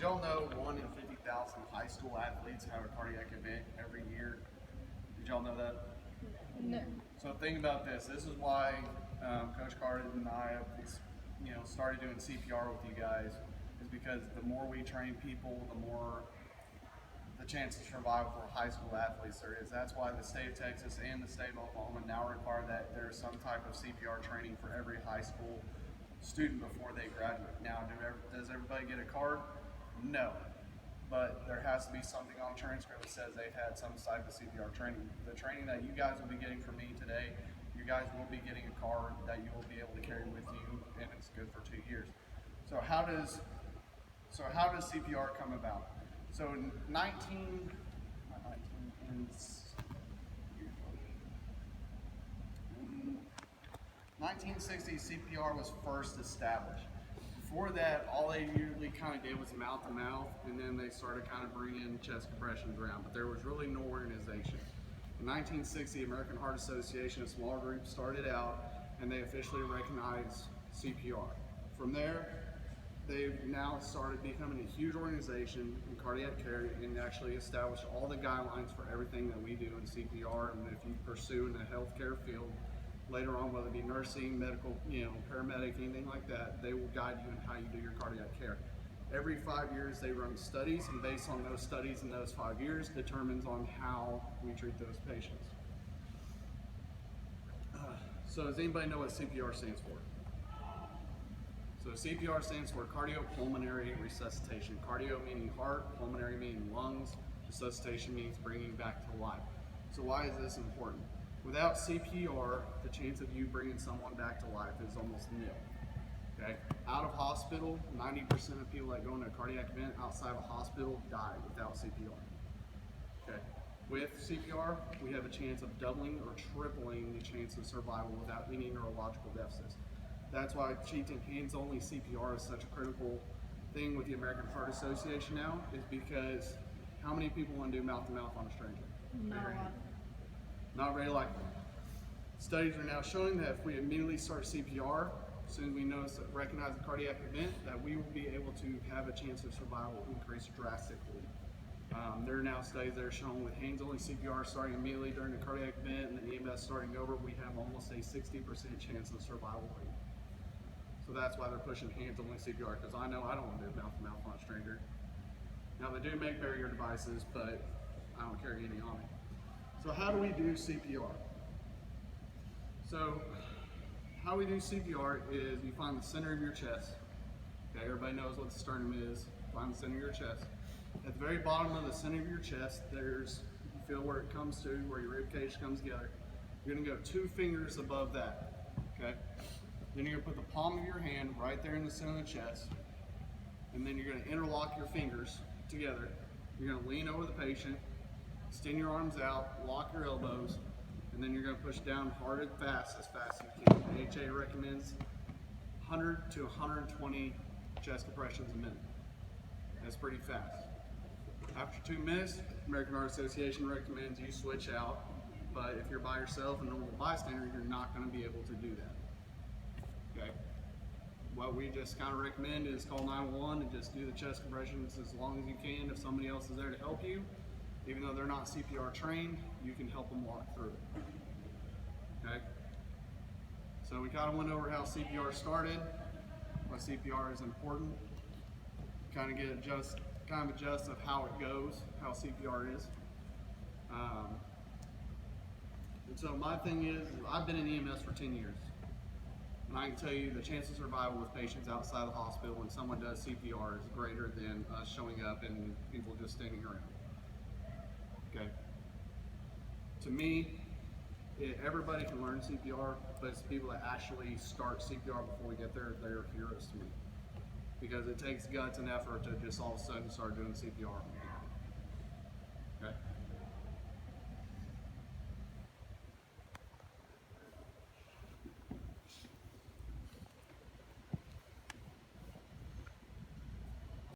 y'all know 1 in 50,000 high school athletes have a cardiac event every year? Did y'all know that? No. So think about this. This is why Coach Carter and I have, started doing CPR with you guys, is because the more we train people, the more the chance of survival for high school athletes there is. That's why the state of Texas and the state of Oklahoma now require that there's some type of CPR training for every high school student before they graduate. Now, does everybody get a card? No. But there has to be something on transcript that says they've had some type of CPR training. The training that you guys will be getting from me today, you guys will be getting a card that you will be able to carry with you, and it's good for 2 years. So how does CPR come about? So in 1960, CPR was first established. Before that, all they usually kind of did was mouth to mouth, and then they started kind of bringing chest compressions around, but there was really no organization. In 1960, American Heart Association, a small group, started out, and they officially recognized CPR. From there, they've now started becoming a huge organization in cardiac care and actually established all the guidelines for everything that we do in CPR. And if you pursue in the healthcare field later on, whether it be nursing, medical, paramedic, anything like that, they will guide you in how you do your cardiac care. Every 5 years they run studies, and based on those studies in those 5 years determines on how we treat those patients. So does anybody know what CPR stands for? So CPR stands for cardiopulmonary resuscitation. Cardio meaning heart, pulmonary meaning lungs, resuscitation means bringing back to life. So why is this important? Without CPR, the chance of you bringing someone back to life is almost nil. Okay? Out of hospital, 90% of people that go into a cardiac event outside of a hospital die without CPR. Okay? With CPR, we have a chance of doubling or tripling the chance of survival without any neurological deficits. That's why teaching hands-only CPR is such a critical thing with the American Heart Association now, is because how many people want to do mouth-to-mouth on a stranger? No. Not very likely. Studies are now showing that if we immediately start CPR, as soon as we recognize a cardiac event, that we will be able to have a chance of survival increase drastically. There are now studies that are showing with hands-only CPR starting immediately during the cardiac event and the EMS starting over, we have almost a 60% chance of survival rate. So that's why they're pushing hands-only CPR, because I know I don't want to do mouth-to-mouth on a stranger. Now they do make barrier devices, but I don't carry any on me. So how do we do CPR? So how we do CPR is you find the center of your chest. Okay, everybody knows what the sternum is. Find the center of your chest. At the very bottom of the center of your chest, you feel where it comes to, where your rib cage comes together. You're gonna go 2 fingers above that, okay? Then you're gonna put the palm of your hand right there in the center of the chest, and then you're gonna interlock your fingers together. You're gonna lean over the patient, extend your arms out, lock your elbows, and then you're gonna push down hard and fast as you can. The AHA recommends 100 to 120 chest compressions a minute. That's pretty fast. After 2 minutes, American Heart Association recommends you switch out, but if you're by yourself, a normal bystander, you're not gonna be able to do that. Okay. What we just kind of recommend is call 911 and just do the chest compressions as long as you can. If somebody else is there to help you, even though they're not CPR trained, you can help them walk through it. Okay. So we kind of went over how CPR started, why CPR is important, kind of a gist of how it goes, how CPR is. And so my thing is, I've been in EMS for 10 years. And I can tell you the chance of survival with patients outside the hospital when someone does CPR is greater than us showing up and people just standing around. Okay. To me, everybody can learn CPR, but it's the people that actually start CPR before we get there, they're heroes to me. Because it takes guts and effort to just all of a sudden start doing CPR.